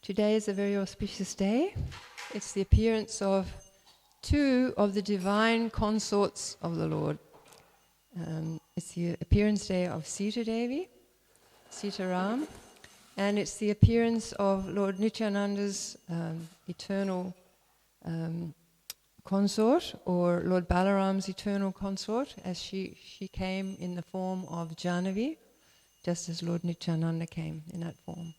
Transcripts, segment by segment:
Today is a very auspicious day. It's the appearance of two of the divine consorts of the Lord. It's the appearance day of Sita Devi, Sita Ram, and it's the appearance of Lord Nityananda's eternal consort, or Lord Balaram's eternal consort, as she came in the form of Jahnava, just as Lord Nityananda came in that form.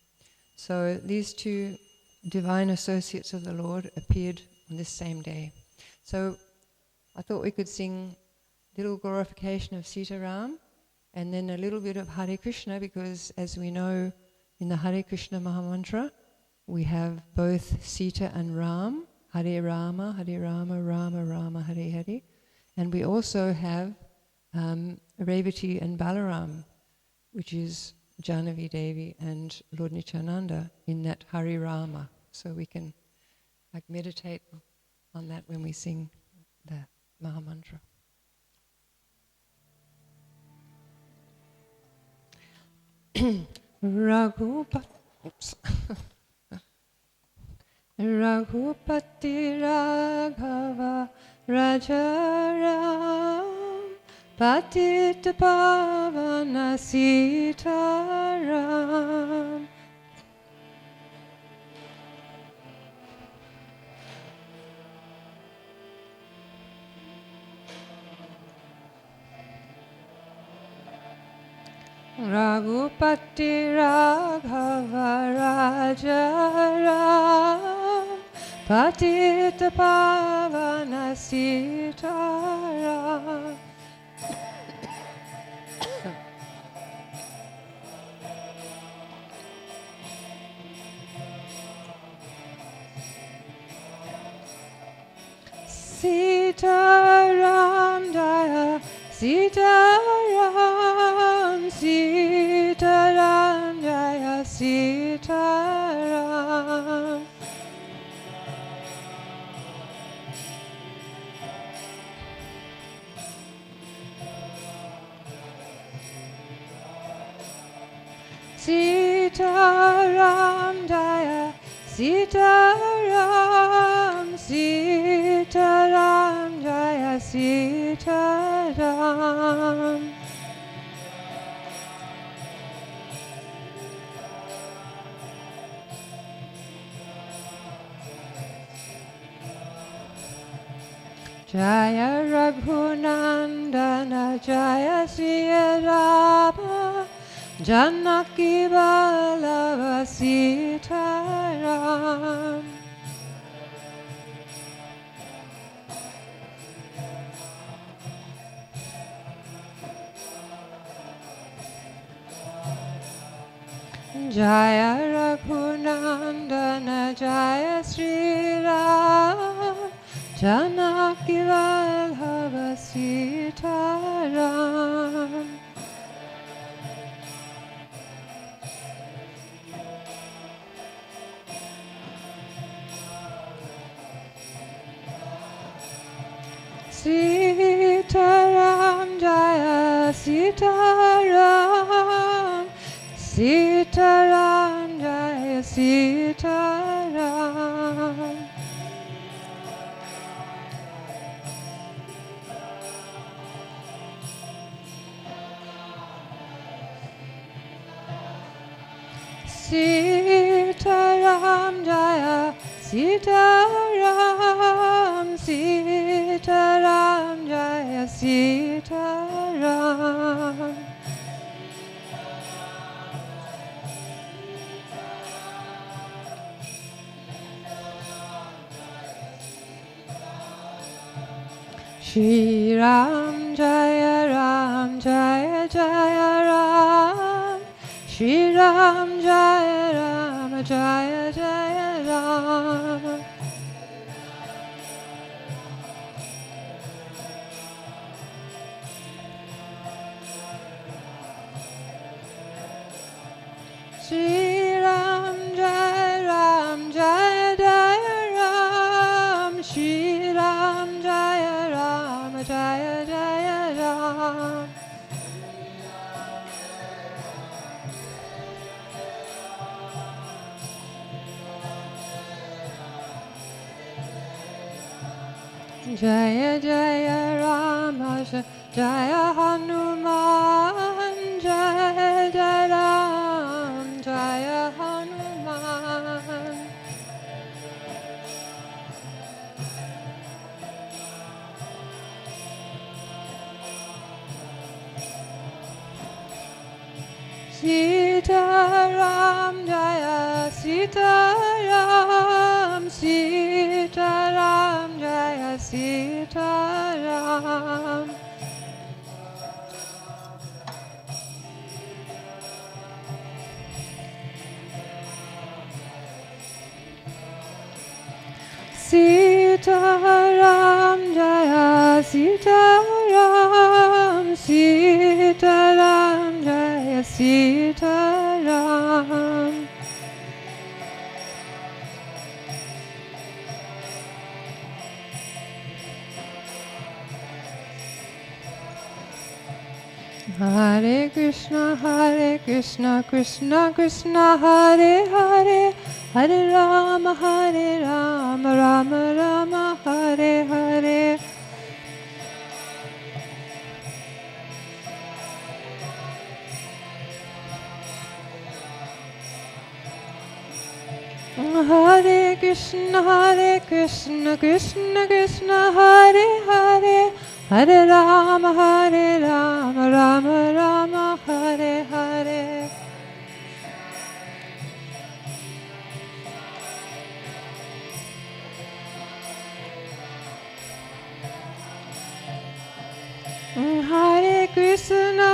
So these two divine associates of the Lord appeared on this same day. So I thought we could sing a little glorification of Sita Ram and then a little bit of Hare Krishna, because as we know in the Hare Krishna Mahamantra we have both Sita and Ram, Hare Rama, Rama Rama, Hare Hare, and we also have Revati and Balaram, which is Jahnava Devi and Lord Nityananda in that Hare Rama. So we can meditate on that when we sing the Mahamantra. Raghupati Raghava Rajaram Patita Pavana Sitaram Raghupati Raghava Rajaram Patita Pavana Sitaram Sitaram Jaya Sitaram Sitaram Jaya Sitaram Sitaram Jaya Sitaram Sitaram Jaya Sitaram Jaya Raghunandana Jaya Sri Rama Janaki Vallabha Sitaram Jaya Raghunandana Jaya Sri Ram Janaki Vallabha Sitaram Sitaram Jaya Sitaram Sitaram Jaya Sitaram Sitaram Jaya Sitaram Sitaram Jaya Sitaram Shri Ram Jaya Jaya Ram Shri Ram Jaya Jaya Ram Shri Ram Jaya Ram Shri Ram Jaya Ram Jaya Jaya Rama Jaya Hanuman Jaya Jaya Ram Jaya Hanuman. Sita Ram Jaya Sita Ram Sita Ram Jaya Sita Ram. Sita Ram Jaya Sita Ram Sita Ram Jaya Sita Ram. Hare Krishna Krishna Krishna Hare Hare Hare Rama Rama Rama Hare Hare. Hare Krishna Krishna Krishna Hare Hare Hare Rama Rama Rama Hare Hare. Hare Krishna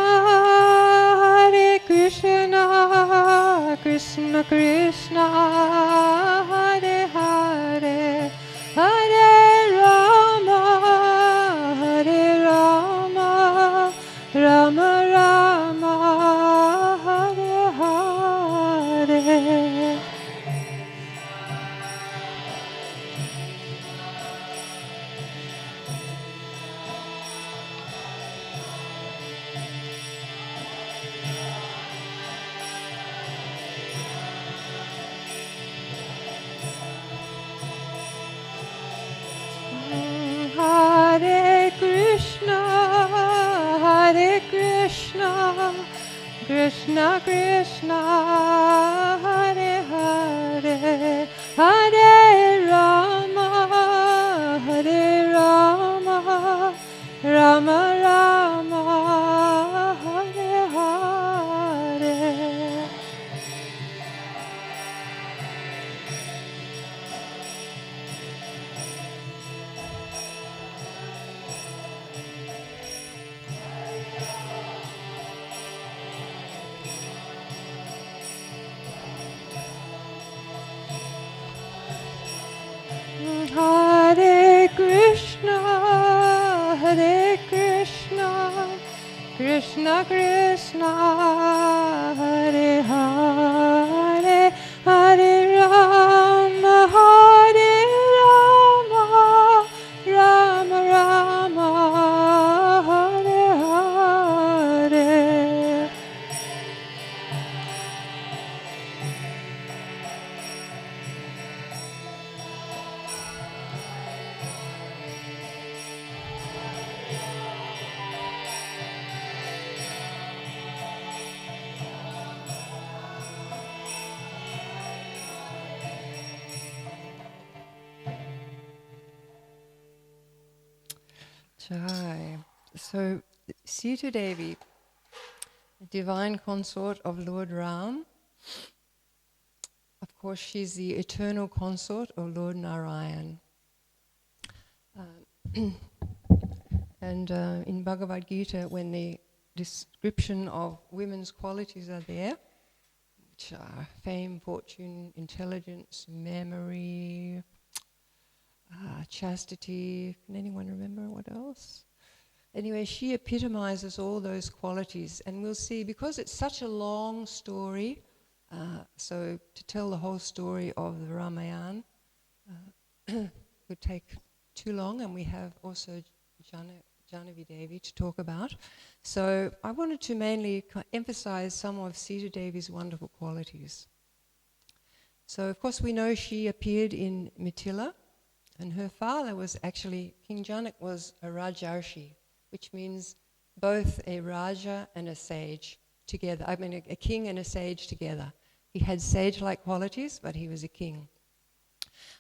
Krishna Krishna Hare Hare Hare Rama Rama Rama Hare Hare. Hare Krishna Krishna Krishna Hare Hare Hare Rama Rama Rama Hare Hare. Hare Krishna Krishna Krishna Hare Hare Hare Rama Rama Rama Hare Hare. Jai. So, Sita Devi, divine consort of Lord Ram, of course, she's the eternal consort of Lord Narayan. And in Bhagavad Gita, when the description of women's qualities are there, which are fame, fortune, intelligence, memory, chastity. Can anyone remember what else? Anyway, she epitomizes all those qualities, and we'll see, because it's such a long story, so to tell the whole story of the Ramayana would take too long, and we have also Jahnava Devi to talk about. So I wanted to mainly emphasize some of Sita Devi's wonderful qualities. So of course we know she appeared in Mithila, And her father was actually, King Janak was a Rajarshi, which means both a Raja and a sage together. I mean, a king and a sage together. He had sage-like qualities, but he was a king.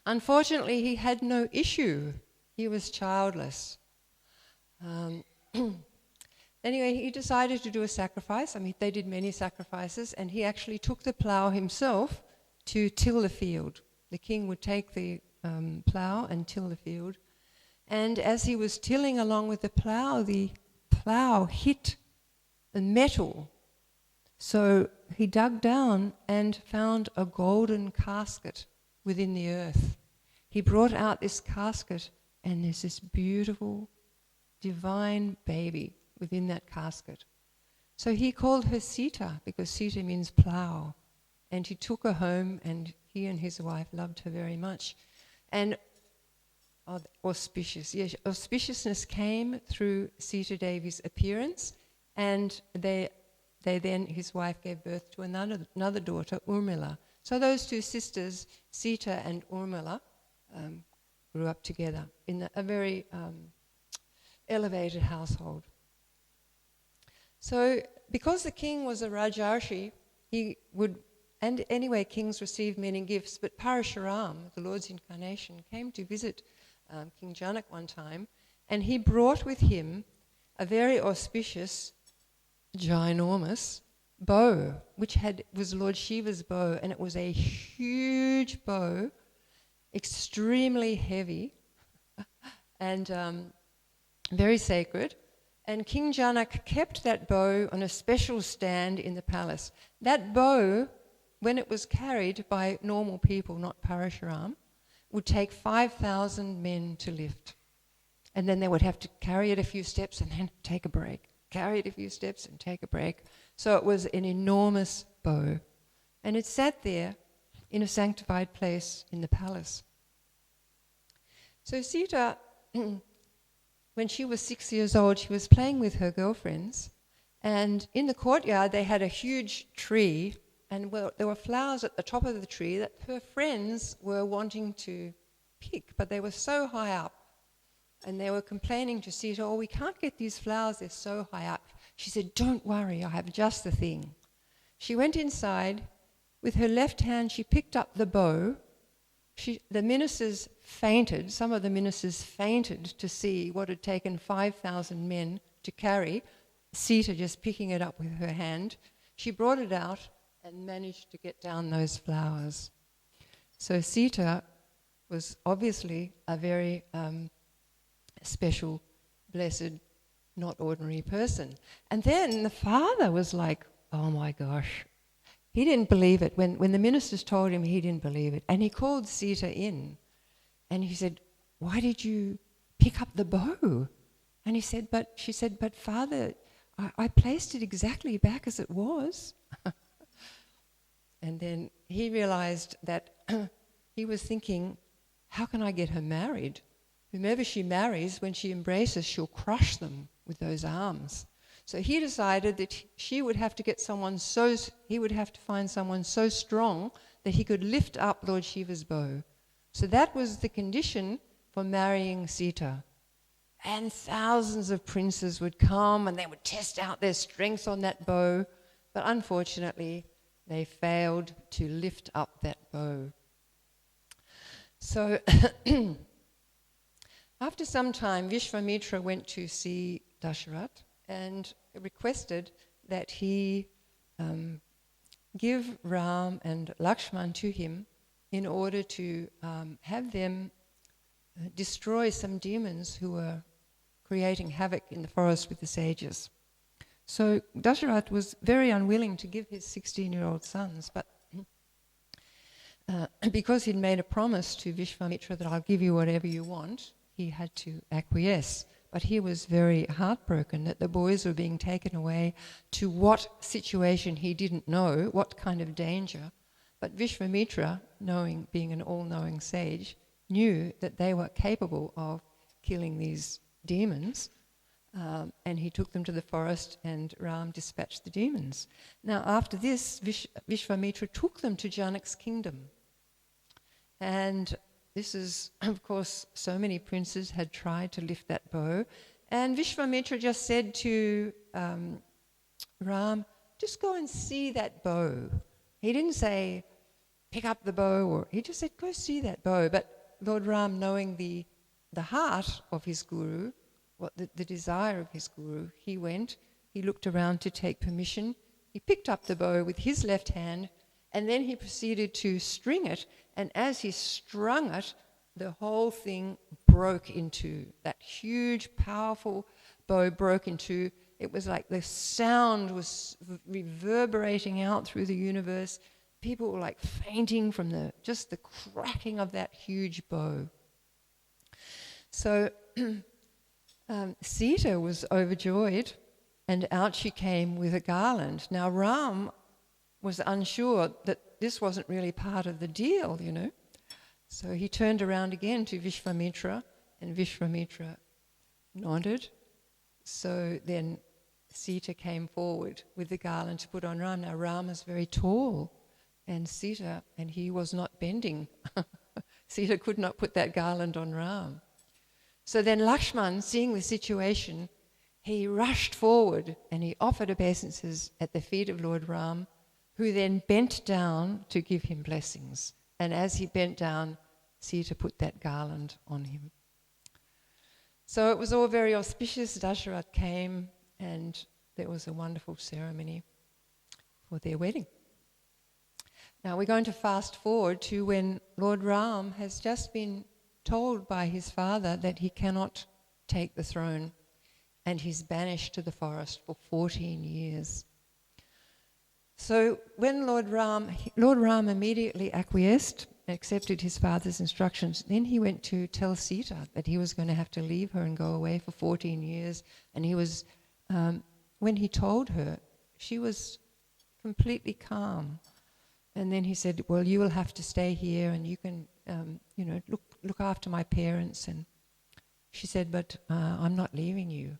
Unfortunately, he had no issue. He was childless. Anyway, he decided to do a sacrifice. I mean, they did many sacrifices, and he actually took the plough himself to till the field. The king would take the plough and till the field. And as he was tilling along with the plough hit the metal. So he dug down and found a golden casket within the earth. He brought out this casket, and there's this beautiful, divine baby within that casket. So he called her Sita, because Sita means plough. And he took her home, and he and his wife loved her very much. And auspiciousness came through Sita Devi's appearance, and they then, his wife gave birth to another daughter, Urmila. So those two sisters, Sita and Urmila, grew up together in a very elevated household. So because the king was a Rajarshi, and anyway, kings received many gifts, but Parashuram, the Lord's incarnation, came to visit King Janak one time, and he brought with him a very auspicious, ginormous bow, which was Lord Shiva's bow, and it was a huge bow, extremely heavy, and very sacred. And King Janak kept that bow on a special stand in the palace. That bow, when it was carried by normal people, not Parashuram, would take 5,000 men to lift. And then they would have to carry it a few steps and then take a break. Carry it a few steps and take a break. So it was an enormous bow. And it sat there in a sanctified place in the palace. So Sita, when she was 6 years old, she was playing with her girlfriends. And in the courtyard, they had a huge tree, and there were flowers at the top of the tree that her friends were wanting to pick, but they were so high up. And they were complaining to Sita, "Oh, we can't get these flowers, they're so high up." She said, "Don't worry, I have just the thing." She went inside. With her left hand, she picked up the bow. The ministers fainted. Some of the ministers fainted to see what had taken 5,000 men to carry. Sita just picking it up with her hand. She brought it out and managed to get down those flowers. So Sita was obviously a very special, blessed, not ordinary person. And then the father was like, oh my gosh. He didn't believe it. When the ministers told him, he didn't believe it. And he called Sita in. And he said, "Why did you pick up the bow?" And she said, "But Father, I placed it exactly back as it was." And then he realized that he was thinking, how can I get her married? Whomever she marries, when she embraces, she'll crush them with those arms. So he decided that he would have to find someone so strong that he could lift up Lord Shiva's bow. So that was the condition for marrying Sita. And thousands of princes would come and they would test out their strength on that bow. But unfortunately, they failed to lift up that bow. So after some time, Vishvamitra went to see Dasharat and requested that he give Ram and Lakshman to him in order to have them destroy some demons who were creating havoc in the forest with the sages. So Dasharat was very unwilling to give his 16-year-old sons, but because he'd made a promise to Vishvamitra that I'll give you whatever you want, he had to acquiesce. But he was very heartbroken that the boys were being taken away to what situation he didn't know, what kind of danger. But Vishvamitra, being an all-knowing sage, knew that they were capable of killing these demons, and he took them to the forest, and Ram dispatched the demons. Now, after this, Vishvamitra took them to Janak's kingdom. And this is, of course, so many princes had tried to lift that bow. And Vishwamitra just said to Ram, just go and see that bow. He didn't say, pick up the bow, or he just said, go see that bow. But Lord Ram, knowing the heart of his guru, the desire of his guru, he went, he looked around to take permission, he picked up the bow with his left hand, and then he proceeded to string it, and as he strung it, the whole thing broke into, that huge, powerful bow broke into, it was like the sound was reverberating out through the universe. People were like fainting from just the cracking of that huge bow. So Sita was overjoyed, and out she came with a garland. Now Ram was unsure that this wasn't really part of the deal, you know. So he turned around again to Vishwamitra, and Vishwamitra nodded. So then Sita came forward with the garland to put on Ram. Now Ram is very tall, and he was not bending. Sita could not put that garland on Ram. So then Lakshman, seeing the situation, he rushed forward and he offered obeisances at the feet of Lord Ram, who then bent down to give him blessings. And as he bent down, Sita put that garland on him. So it was all very auspicious. Dasharatha came and there was a wonderful ceremony for their wedding. Now we're going to fast forward to when Lord Ram has just been told by his father that he cannot take the throne, and he's banished to the forest for 14 years. So when Lord Ram immediately acquiesced, accepted his father's instructions, then he went to tell Sita that he was going to have to leave her and go away for 14 years. And he was, when he told her, she was completely calm. And then he said, well, you will have to stay here and you can, look after my parents. And she said, but I'm not leaving you.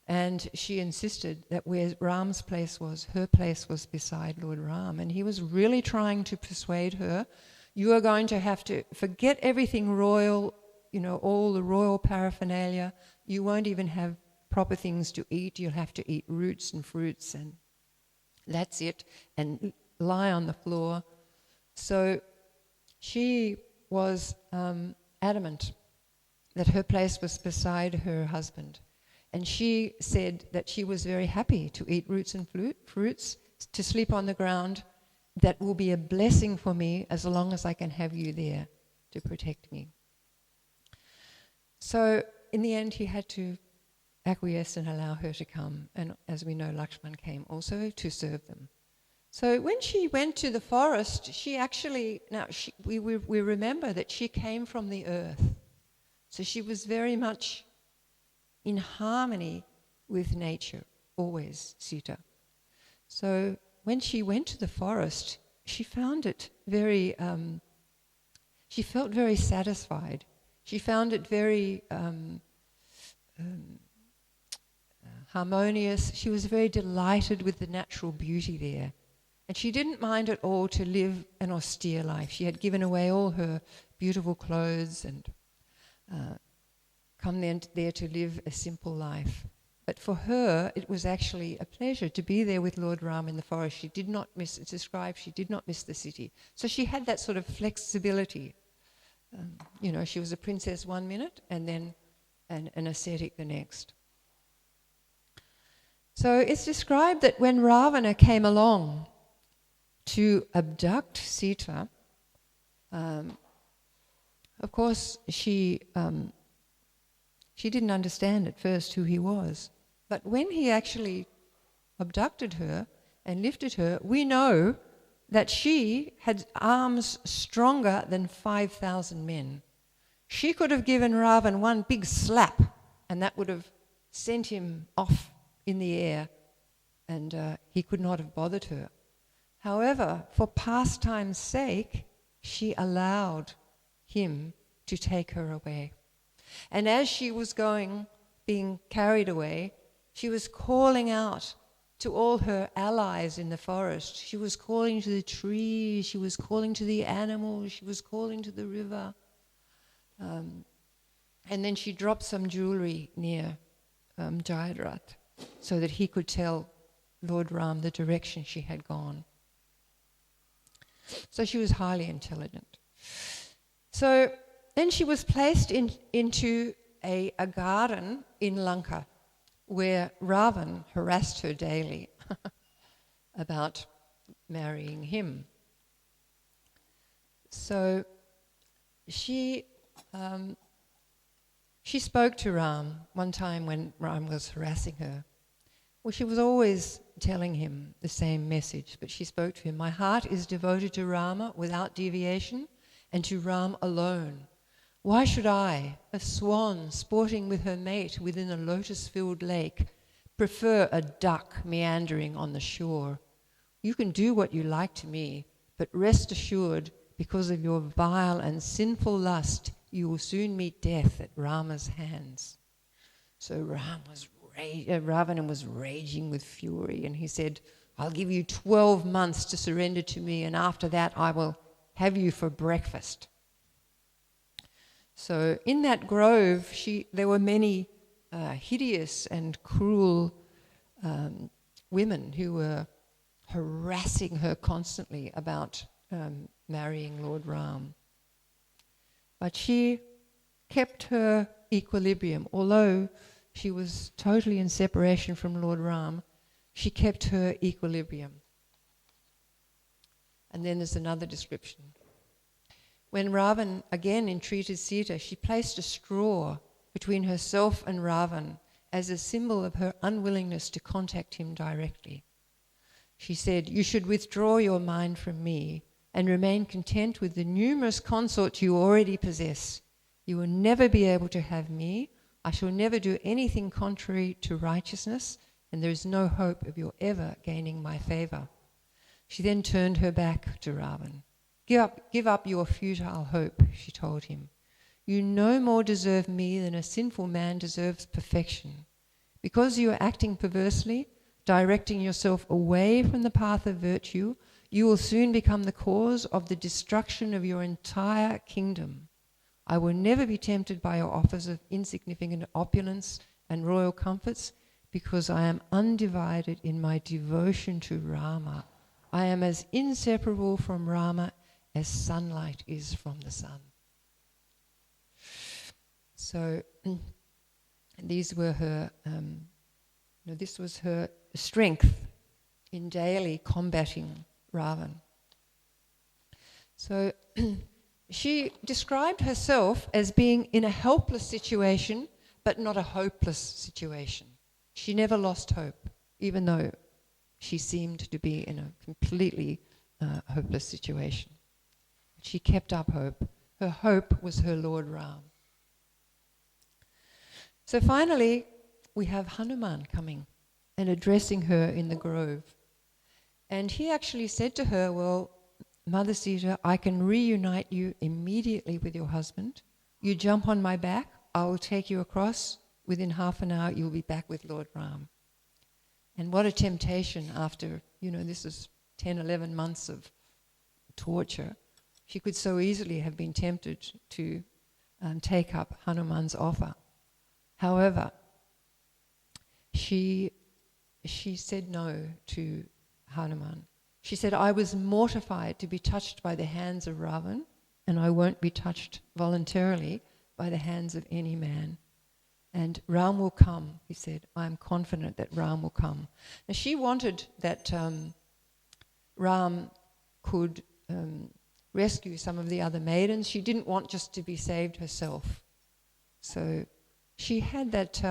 And she insisted that where Ram's place was, her place was beside Lord Ram. And he was really trying to persuade her, you are going to have to forget everything royal, all the royal paraphernalia. You won't even have proper things to eat. You'll have to eat roots and fruits, and that's it, and lie on the floor. So she was adamant that her place was beside her husband. And she said that she was very happy to eat roots and fruits, to sleep on the ground. That will be a blessing for me as long as I can have you there to protect me. So in the end, he had to acquiesce and allow her to come. And as we know, Lakshman came also to serve them. So when she went to the forest, we remember that she came from the earth. So she was very much in harmony with nature, always, Sita. So when she went to the forest, she found it she felt very satisfied. She found it very harmonious. She was very delighted with the natural beauty there. And she didn't mind at all to live an austere life. She had given away all her beautiful clothes and come there to live a simple life. But for her, it was actually a pleasure to be there with Lord Ram in the forest. She did not miss, it's described, she did not miss the city. So she had that sort of flexibility. She was a princess one minute and then an ascetic the next. So it's described that when Ravana came along to abduct Sita, of course she didn't understand at first who he was. But when he actually abducted her and lifted her, we know that she had arms stronger than 5,000 men. She could have given Ravan one big slap, and that would have sent him off in the air, and he could not have bothered her. However, for pastime's sake, she allowed him to take her away. And as she was being carried away, she was calling out to all her allies in the forest. She was calling to the trees, she was calling to the animals, she was calling to the river. And then she dropped some jewelry near Jayadratha so that he could tell Lord Ram the direction she had gone. So she was highly intelligent. So then she was placed into a garden in Lanka where Ravan harassed her daily about marrying him. So she spoke to Ram one time when Ram was harassing her. Well, she was always telling him the same message, but she spoke to him, "My heart is devoted to Rama without deviation and to Ram alone. Why should I, a swan sporting with her mate within a lotus-filled lake, prefer a duck meandering on the shore? You can do what you like to me, but rest assured, because of your vile and sinful lust, you will soon meet death at Rama's hands." So Ravana was raging with fury, and he said, "I'll give you 12 months to surrender to me, and after that I will have you for breakfast." So in that grove, there were many hideous and cruel women who were harassing her constantly about marrying Lord Ram. But she kept her equilibrium. Although she was totally in separation from Lord Ram, she kept her equilibrium. And then there's another description. When Ravan again entreated Sita, she placed a straw between herself and Ravan as a symbol of her unwillingness to contact him directly. She said, "You should withdraw your mind from me and remain content with the numerous consorts you already possess. You will never be able to have me. I shall never do anything contrary to righteousness, and there is no hope of your ever gaining my favour." She then turned her back to Ravan. Give up your futile hope," she told him. "You no more deserve me than a sinful man deserves perfection. Because you are acting perversely, directing yourself away from the path of virtue, you will soon become the cause of the destruction of your entire kingdom. I will never be tempted by your offers of insignificant opulence and royal comforts, because I am undivided in my devotion to Rama. I am as inseparable from Rama as sunlight is from the sun." So these were her, this was her strength in daily combating Ravan. So she described herself as being in a helpless situation, but not a hopeless situation. She never lost hope, even though she seemed to be in a completely hopeless situation. She kept up hope. Her hope was her Lord Ram. So finally, we have Hanuman coming and addressing her in the grove. And he actually said to her, "Well, Mother Sita, I can reunite you immediately with your husband. You jump on my back, I will take you across. Within half an hour, you'll be back with Lord Ram." And what a temptation after, this is 10, 11 months of torture. She could so easily have been tempted to take up Hanuman's offer. However, she said no to Hanuman. She said, "I was mortified to be touched by the hands of Ravan, and I won't be touched voluntarily by the hands of any man. And Ram will come," he said. "I am confident that Ram will come." Now she wanted that Ram could rescue some of the other maidens. She didn't want just to be saved herself. So she had that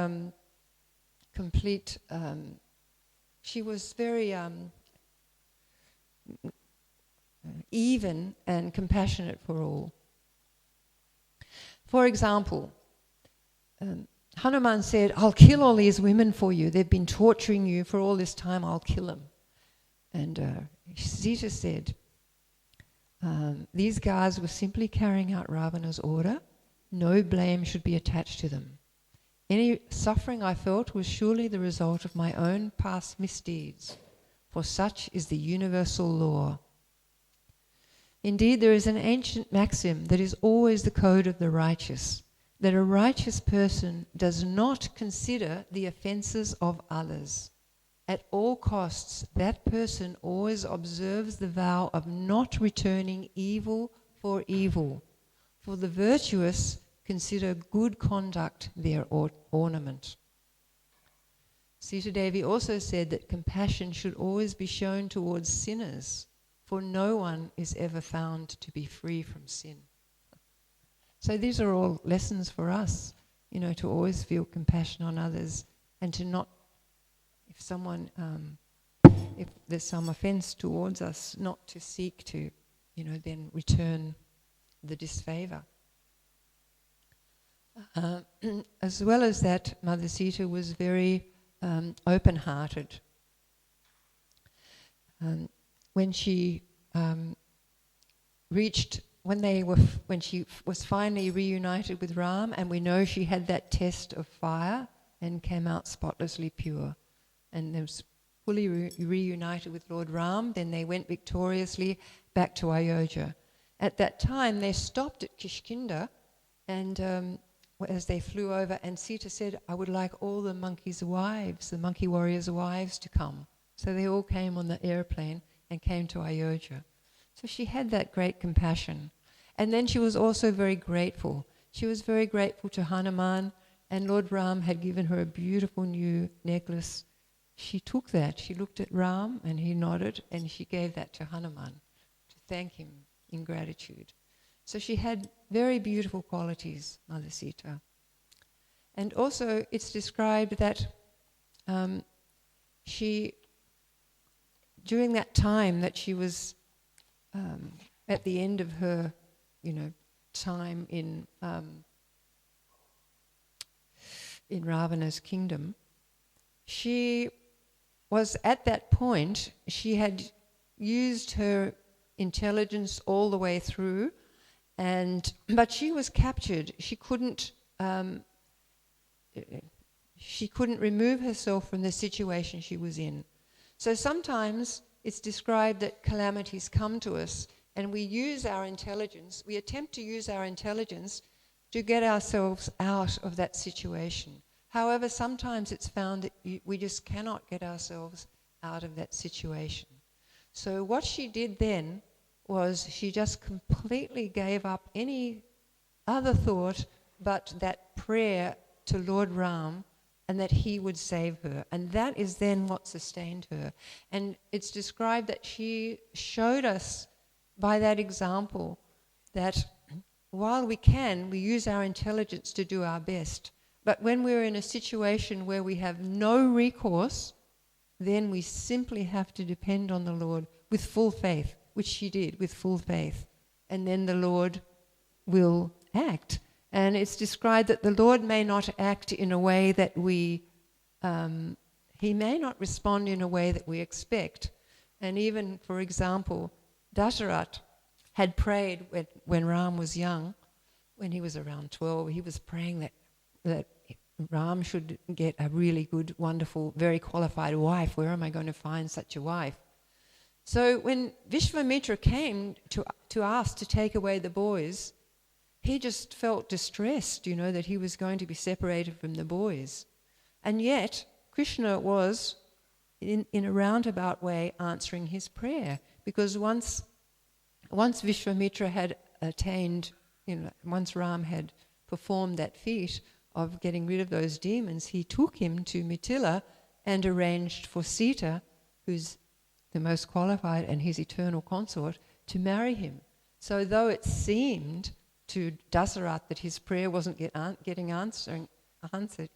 complete, she was very even and compassionate for all. For example, Hanuman said, "I'll kill all these women for you. They've been torturing you for all this time. I'll kill them." And Sita said, "These guards were simply carrying out Ravana's order. No blame should be attached to them. Any suffering I felt was surely the result of my own past misdeeds, for such is the universal law." Indeed, there is an ancient maxim that is always the code of the righteous, that a righteous person does not consider the offences of others. At all costs, that person always observes the vow of not returning evil for evil. For the virtuous consider good conduct their ornament. Sita Devi also said that compassion should always be shown towards sinners, for no one is ever found to be free from sin. So these are all lessons for us, to always feel compassion on others, and to not, if there's some offence towards us, not to seek to, then return the disfavour. As well as that, Mother Sita was very open-hearted. When she when she was finally reunited with Ram, and we know she had that test of fire and came out spotlessly pure, and was fully reunited with Lord Ram, then they went victoriously back to Ayodhya. At that time, they stopped at Kishkinda, and as they flew over, and Sita said, I would like all the monkeys' wives, the monkey warriors' wives, to come. So they all came on the airplane and came to Ayodhya. So she had that great compassion. And then she was also very grateful. She was very grateful to Hanuman, and Lord Ram had given her a beautiful new necklace. She took that, she looked at Ram, and he nodded, and she gave that to Hanuman to thank him in gratitude. So she had very beautiful qualities, Mother Sita. And also it's described that she, during that time that she was at the end of her, time in Ravana's kingdom, she was at that point, she had used her intelligence all the way through, but she was captured. She couldn't remove herself from the situation she was in. So sometimes it's described that calamities come to us, and we use our intelligence, we attempt to use our intelligence to get ourselves out of that situation. However, sometimes it's found that we just cannot get ourselves out of that situation. So what she did then was she just completely gave up any other thought but that prayer to Lord Ram, and that he would save her. And that is then what sustained her. And it's described that she showed us by that example that while we use our intelligence to do our best, but when we're in a situation where we have no recourse, then we simply have to depend on the Lord with full faith, which she did with full faith. And then the Lord will act. And it's described that the Lord may not act in a way that he may not respond in a way that we expect. And even, for example, Dasharat had prayed when Ram was young, when he was around 12, he was praying that Ram should get a really good, wonderful, very qualified wife. Where am I going to find such a wife? So when Vishwamitra came to ask to take away the boys, he just felt distressed, that he was going to be separated from the boys. And yet, Krishna was, in a roundabout way, answering his prayer. Because once Vishwamitra had attained, once Ram had performed that feat of getting rid of those demons, he took him to Mithila and arranged for Sita, who's the most qualified and his eternal consort, to marry him. So though it seemed to Dasarat that his prayer wasn't getting answered,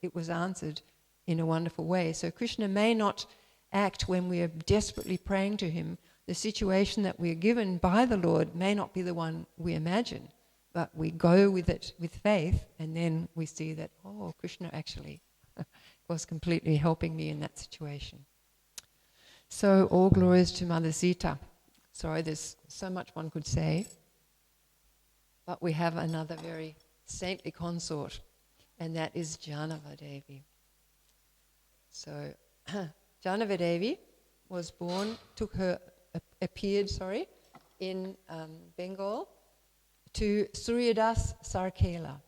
it was answered in a wonderful way. So Krishna may not act when we are desperately praying to him. The situation that we are given by the Lord may not be the one we imagine, but we go with it with faith, and then we see that, Krishna actually was completely helping me in that situation. So all glories to Mother Sita. Sorry, there's so much one could say. But we have another very saintly consort, and that is Jahnava Devi. So Jahnava Devi was born, appeared in Bengal to Suryadas Sarkela,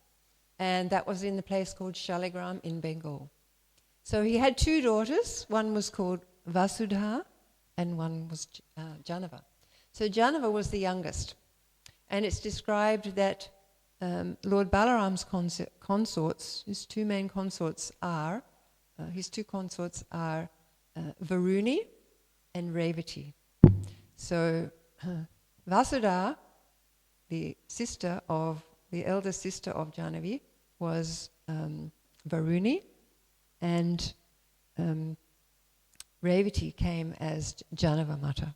and that was in the place called Shaligram in Bengal. So he had two daughters. One was called Vasudha and one was Jahnava. So Jahnava was the youngest, and it's described that Lord Balaram's consorts, his two main consorts are, Varuni and Revati. So Vasudha, the eldest sister of Jahnavi, was Varuni, and Revati came as Jahnava Mata.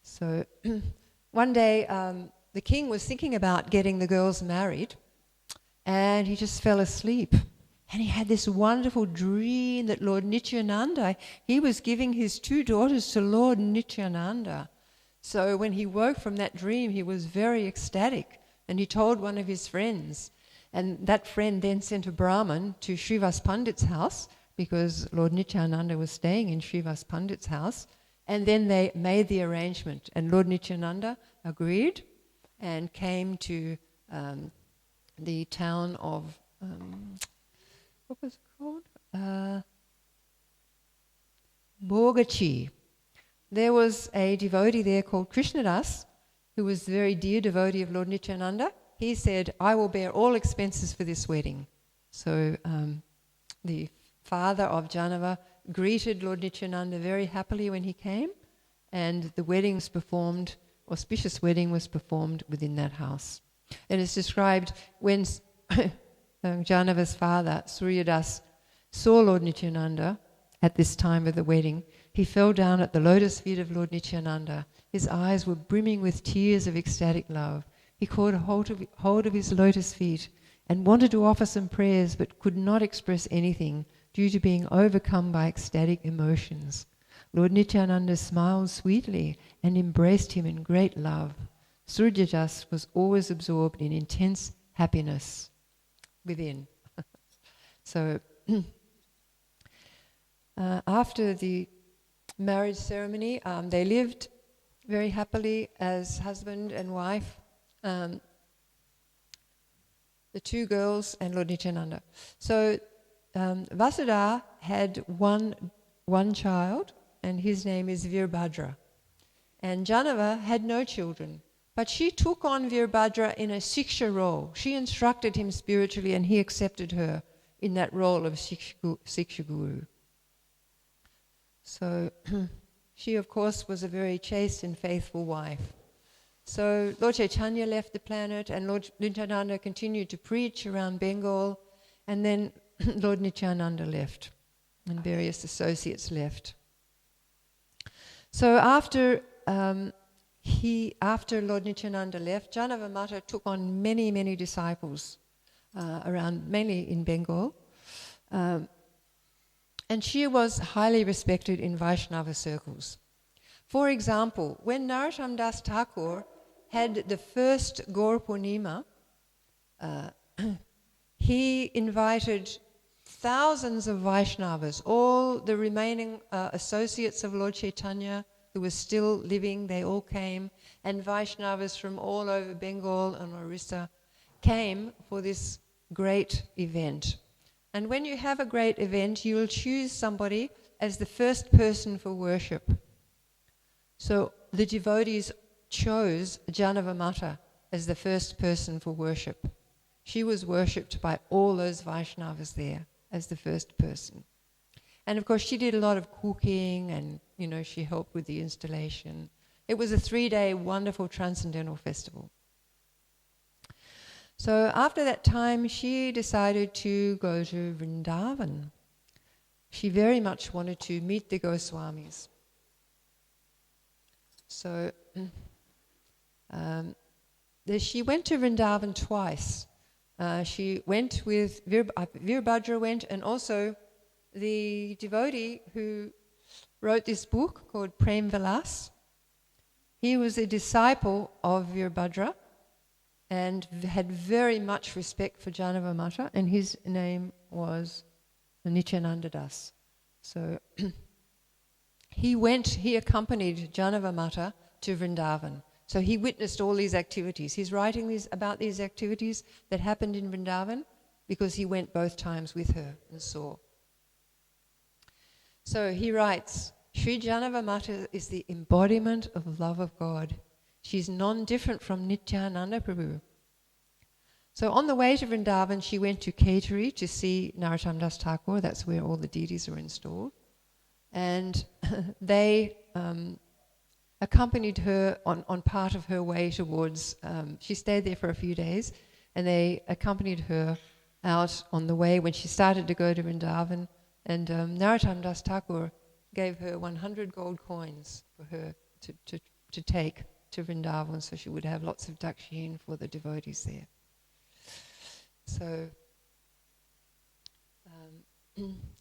So one day the king was thinking about getting the girls married, and he just fell asleep. And he had this wonderful dream that Lord Nityananda, he was giving his two daughters to Lord Nityananda. So when he woke from that dream, he was very ecstatic, and he told one of his friends. And that friend then sent a Brahmin to Srivas Pandit's house, because Lord Nityananda was staying in Srivas Pandit's house. And then they made the arrangement, and Lord Nityananda agreed and came to the town of, what was it called? Bogachi. There was a devotee there called Krishnadas, who was a very dear devotee of Lord Nityananda. He said, I will bear all expenses for this wedding. So the father of Jahnava greeted Lord Nityananda very happily when he came, and the wedding was performed, auspicious wedding was performed within that house. And it's described when Jahnava's father, Suryadas, saw Lord Nityananda at this time of the wedding, he fell down at the lotus feet of Lord Nityananda. His eyes were brimming with tears of ecstatic love. He caught hold of his lotus feet and wanted to offer some prayers, but could not express anything due to being overcome by ecstatic emotions. Lord Nityananda smiled sweetly and embraced him in great love. Suryadas was always absorbed in intense happiness within. So after the marriage ceremony, they lived very happily as husband and wife, the two girls and Lord Nityananda. So Vasudha had one child, and his name is Virbhadra. And Jahnava had no children, but she took on Virbhadra in a Siksha role. She instructed him spiritually, and he accepted her in that role of Siksha Guru. So she, of course, was a very chaste and faithful wife. So Lord Caitanya left the planet, and Lord Nityananda continued to preach around Bengal, and then Lord Nityananda left, and various associates left. So after Lord Nityananda left, Jahnava Mata took on many, many disciples around, mainly in Bengal. And she was highly respected in Vaishnava circles. For example, when Narottam Das Thakur had the first Gaur Purnima, he invited thousands of Vaishnavas, all the remaining associates of Lord Caitanya who were still living, they all came, and Vaishnavas from all over Bengal and Orissa came for this great event. And when you have a great event, you will choose somebody as the first person for worship. So the devotees chose Jahnava Mata as the first person for worship. She was worshipped by all those Vaishnavas there as the first person. And of course she did a lot of cooking, and she helped with the installation. It was a 3-day wonderful transcendental festival. So after that time, she decided to go to Vrindavan. She very much wanted to meet the Goswamis. So she went to Vrindavan twice. She went with Virbhadra went, and also the devotee who wrote this book called Prem Vilas. He was a disciple of Virbhadra and had very much respect for Jahnava Mata, and his name was Nityananda Das. So he accompanied Jahnava Mata to Vrindavan. So he witnessed all these activities. He's writing about these activities that happened in Vrindavan because he went both times with her and saw. So he writes, Sri Jahnava Mata is the embodiment of love of God. She's non-different from Nityananda Prabhu. So on the way to Vrindavan, she went to Caitanya to see Narottam Das Thakur. That's where all the deities are installed. And they accompanied her on part of her way towards, she stayed there for a few days, and they accompanied her out on the way when she started to go to Vrindavan. And Narottam Das Thakur gave her 100 gold coins for her to take to Vrindavan, so she would have lots of dakshin for the devotees there. So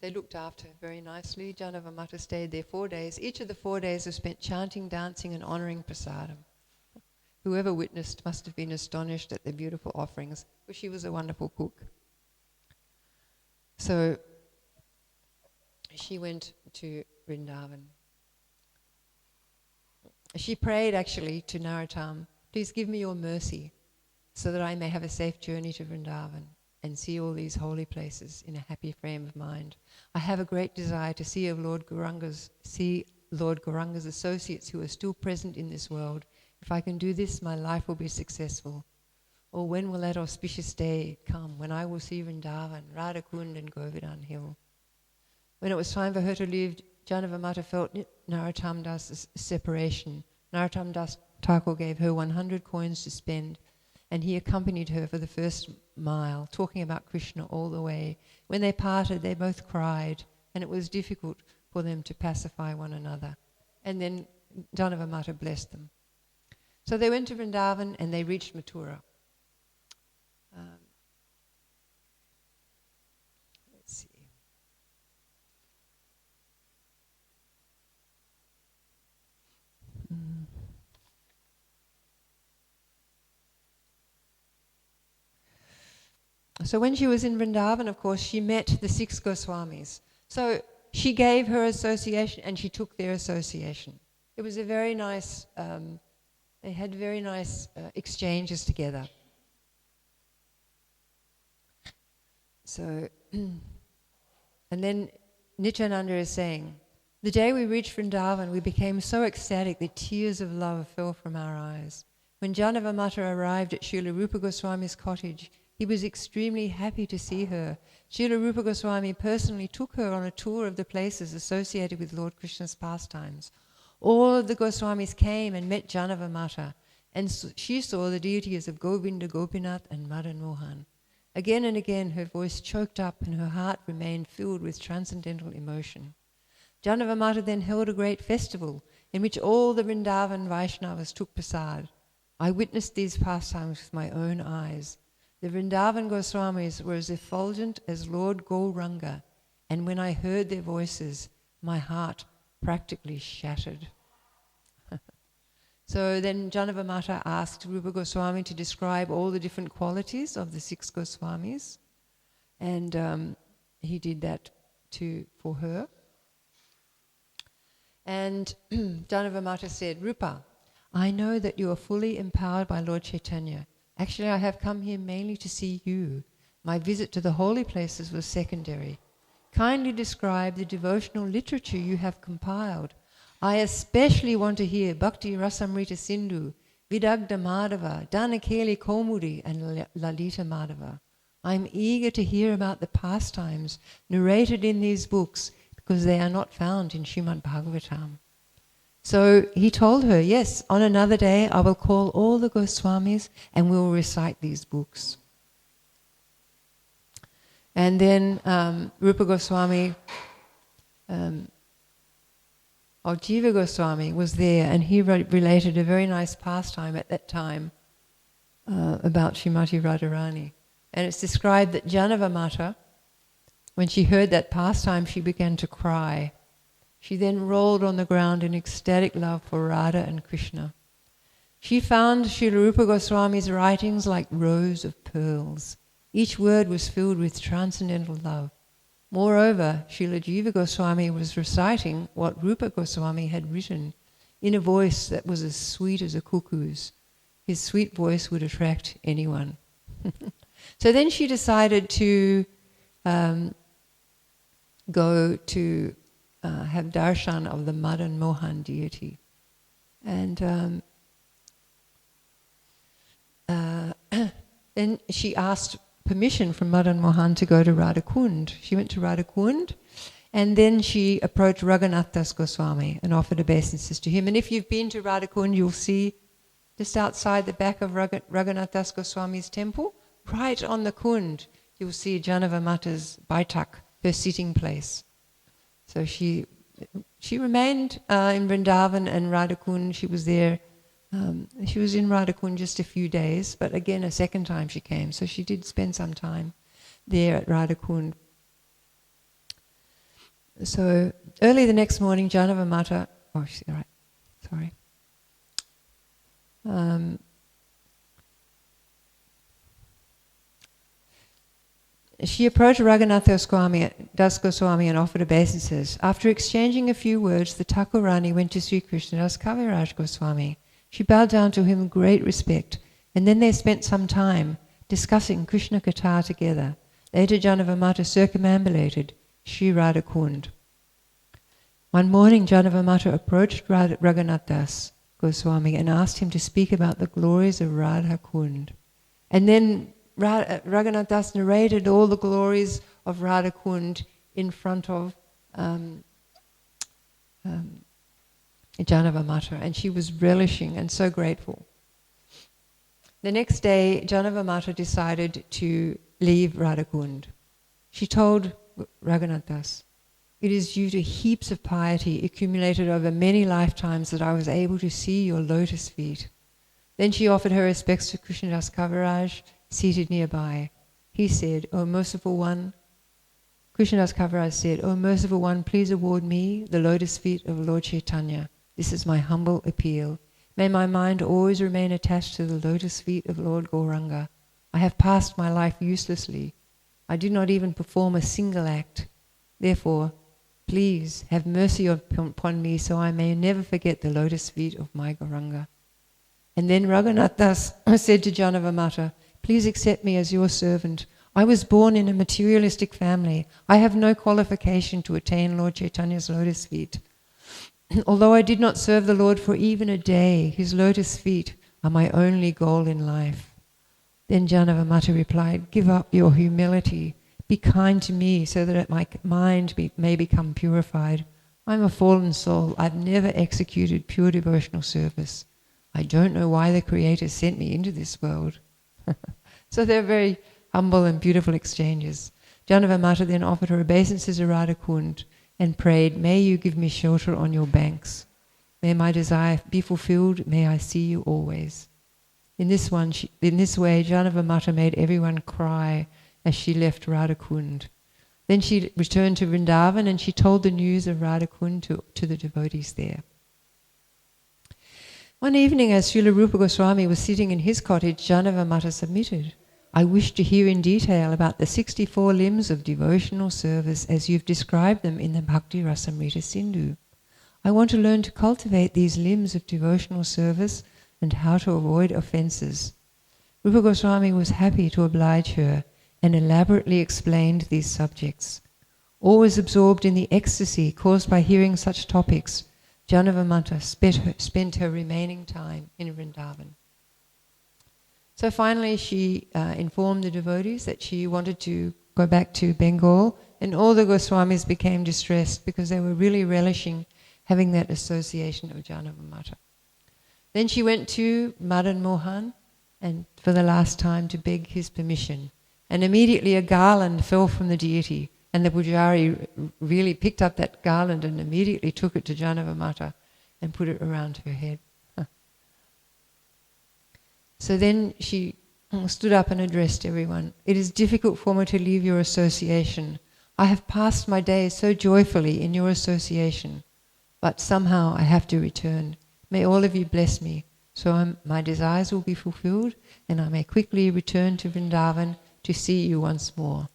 they looked after her very nicely. Jahnava Mata stayed there 4 days. Each of the 4 days was spent chanting, dancing and honouring prasadam. Whoever witnessed must have been astonished at their beautiful offerings, for she was a wonderful cook. So she went to Vrindavan. She prayed actually to Narottam, please give me your mercy so that I may have a safe journey to Vrindavan and see all these holy places in a happy frame of mind. I have a great desire to see Lord Gauranga's associates who are still present in this world. If I can do this, my life will be successful. Or when will that auspicious day come when I will see Vrindavan, Radhakund and Govardhana Hill? When it was time for her to leave, Jahnava Mata felt Narottam Das' separation. Narottam Das Thakur gave her 100 coins to spend, and he accompanied her for the first mile, talking about Krishna all the way. When they parted, they both cried, and it was difficult for them to pacify one another. And then Jahnava Mata blessed them. So they went to Vrindavan and they reached Mathura. Let's see. So when she was in Vrindavan, of course, she met the 6 Goswamis. So she gave her association and she took their association. It was a very nice, they had very nice exchanges together. So, and then Nityananda is saying, the day we reached Vrindavan, we became so ecstatic that tears of love fell from our eyes. When Jahnava Mata arrived at Srila Rupa Goswami's cottage, he was extremely happy to see her. Srila Rupa Goswami personally took her on a tour of the places associated with Lord Krishna's pastimes. All of the Goswamis came and met Jahnava Mata, and she saw the deities of Govinda, Gopinath and Madan Mohan. Again and again her voice choked up and her heart remained filled with transcendental emotion. Jahnava Mata then held a great festival in which all the Vrindavan Vaishnavas took prasad. I witnessed these pastimes with my own eyes. The Vrindavan Goswamis were as effulgent as Lord Gauranga, and when I heard their voices, my heart practically shattered. So then Jahnava Mata asked Rupa Goswami to describe all the different qualities of the 6 Goswamis, and he did that for her. And Jahnava Mata said, Rupa, I know that you are fully empowered by Lord Caitanya. Actually, I have come here mainly to see you. My visit to the holy places was secondary. Kindly describe the devotional literature you have compiled. I especially want to hear Bhakti Rasamrita Sindhu, Vidagdha Madhava, Danakeli Komudi, and Lalita Madhava. I'm eager to hear about the pastimes narrated in these books because they are not found in Srimad Bhagavatam. So he told her, yes, on another day I will call all the Goswamis and we will recite these books. And then Rupa Goswami, Jiva Goswami was there, and he related a very nice pastime at that time about Srimati Radharani. And it's described that Jahnava Mata, when she heard that pastime, she began to cry. She then rolled on the ground in ecstatic love for Radha and Krishna. She found Srila Rupa Goswami's writings like rows of pearls. Each word was filled with transcendental love. Moreover, Srila Jiva Goswami was reciting what Rupa Goswami had written in a voice that was as sweet as a cuckoo's. His sweet voice would attract anyone. So then she decided to go to have darshan of the Madan Mohan deity. And then she asked permission from Madan Mohan to go to Radhakund. She went to Radhakund, and then she approached Raghunath Das Goswami and offered obeisances to him. And if you've been to Radhakund, you'll see just outside the back of Raghunath Das Goswami's temple, right on the Kund, you'll see Jahnava Mata's Baitak, her sitting place. So she remained in Vrindavan and Radhakund. She was there. She was in Radhakund just a few days, but again, a second time she came. So she did spend some time there at Radhakund. So early the next morning, Jahnava Mata, she approached Raghunath Das Goswami and offered obeisances. After exchanging a few words, the Thakurani went to Sri Krishnadas Kaviraj Goswami. She bowed down to him in great respect, and then they spent some time discussing Krishna Katha together. Later, Jahnava Mata circumambulated Sri Radhakund. One morning, Jahnava Mata approached Raghunath Das Goswami and asked him to speak about the glories of Radhakund. And then Raghunath Das narrated all the glories of Radhakund in front of Jahnava Mata, and she was relishing and so grateful. The next day, Jahnava Mata decided to leave Radhakund. She told Raghunath Das, "It is due to heaps of piety accumulated over many lifetimes that I was able to see your lotus feet." Then she offered her respects to Krishnadas Kaviraj, seated nearby. He said, "O merciful one," Krishnadas Kaviraj said, "O merciful one, please award me the lotus feet of Lord Caitanya. This is my humble appeal. May my mind always remain attached to the lotus feet of Lord Gauranga. I have passed my life uselessly. I did not even perform a single act. Therefore, please have mercy upon me so I may never forget the lotus feet of my Gauranga." And then Raghunath Das said to Jahnava Mata, "Please accept me as your servant. I was born in a materialistic family. I have no qualification to attain Lord Chaitanya's lotus feet. Although I did not serve the Lord for even a day, his lotus feet are my only goal in life." Then Jahnava Mata replied, "Give up your humility. Be kind to me so that my mind may become purified. I'm a fallen soul. I've never executed pure devotional service. I don't know why the Creator sent me into this world." So they're very humble and beautiful exchanges. Jahnava Mata then offered her obeisances to Radhakund and prayed, "May you give me shelter on your banks. May my desire be fulfilled. May I see you always." In this way, Jahnava Mata made everyone cry as she left Radhakund. Then she returned to Vrindavan and she told the news of Radhakund to the devotees there. One evening, as Srila Rupa Goswami was sitting in his cottage, Jahnava Mata submitted, "I wish to hear in detail about the 64 limbs of devotional service as you've described them in the Bhakti Rasamrita Sindhu. I want to learn to cultivate these limbs of devotional service and how to avoid offences." Rupa Goswami was happy to oblige her and elaborately explained these subjects. Always absorbed in the ecstasy caused by hearing such topics, Jahnava Mata spent her remaining time in Vrindavan. So finally she informed the devotees that she wanted to go back to Bengal, and all the Goswamis became distressed because they were really relishing having that association of Jahnava Mata. Then she went to Madan Mohan and for the last time to beg his permission. And immediately a garland fell from the deity, and the pujari really picked up that garland and immediately took it to Jahnava Mata and put it around her head. So then she stood up and addressed everyone. "It is difficult for me to leave your association. I have passed my days so joyfully in your association, but somehow I have to return. May all of you bless me, so my desires will be fulfilled and I may quickly return to Vrindavan to see you once more."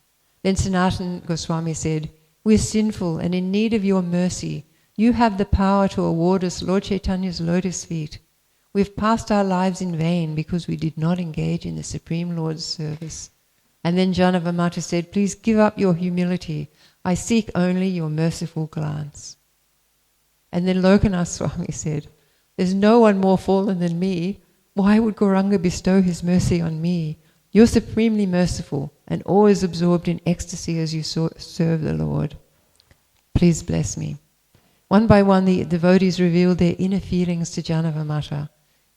Then Sanatana Goswami said, "We are sinful and in need of your mercy. You have the power to award us Lord Chaitanya's lotus feet. We've passed our lives in vain because we did not engage in the Supreme Lord's service. And then Jahnava Mata said, please give up your humility. I seek only your merciful glance. And then Lokanath Swami said, there's no one more fallen than me. Why would Gauranga bestow his mercy on me? You're supremely merciful and always absorbed in ecstasy as you serve the Lord. Please bless me. One by one, the devotees revealed their inner feelings to Jahnava Mata,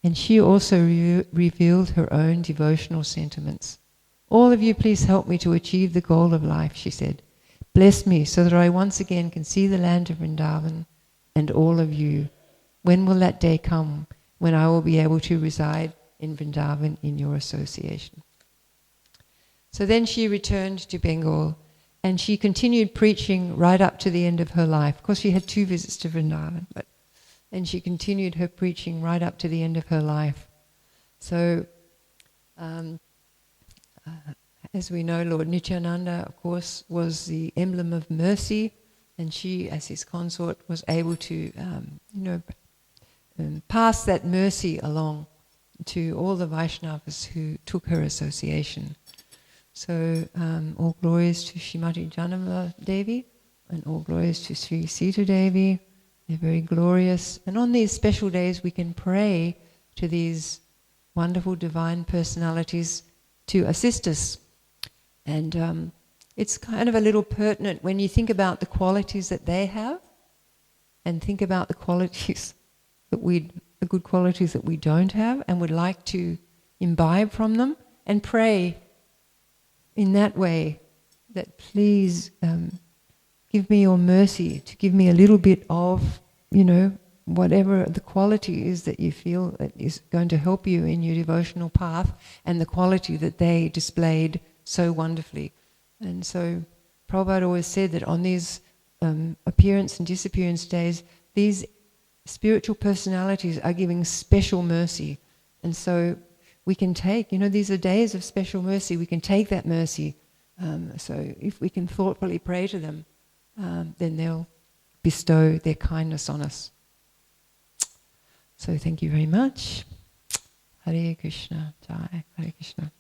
and she also revealed her own devotional sentiments. All of you please help me to achieve the goal of life, she said. Bless me so that I once again can see the land of Vrindavan and all of you. When will that day come when I will be able to reside in Vrindavan in your association? So then she returned to Bengal and she continued preaching right up to the end of her life. Of course, she had 2 visits to Vrindavan, and she continued her preaching right up to the end of her life. So, as we know, Lord Nityananda, of course, was the emblem of mercy, and she, as his consort, was able to, pass that mercy along to all the Vaishnavas who took her association. So all glories to Srimati Jahnava Devi and all glories to Sri Sita Devi. They're very glorious. And on these special days we can pray to these wonderful divine personalities to assist us. And it's kind of a little pertinent when you think about the qualities that they have and think about the qualities that the good qualities that we don't have and would like to imbibe from them, and pray in that way that please give me your mercy to give me a little bit of, whatever the quality is that you feel that is going to help you in your devotional path, and the quality that they displayed so wonderfully. And so Prabhupada always said that on these appearance and disappearance days, these spiritual personalities are giving special mercy. And so we can take, these are days of special mercy, we can take that mercy. So if we can thoughtfully pray to them, then they'll bestow their kindness on us. So thank you very much. Hare Krishna, Jai, Hare Krishna.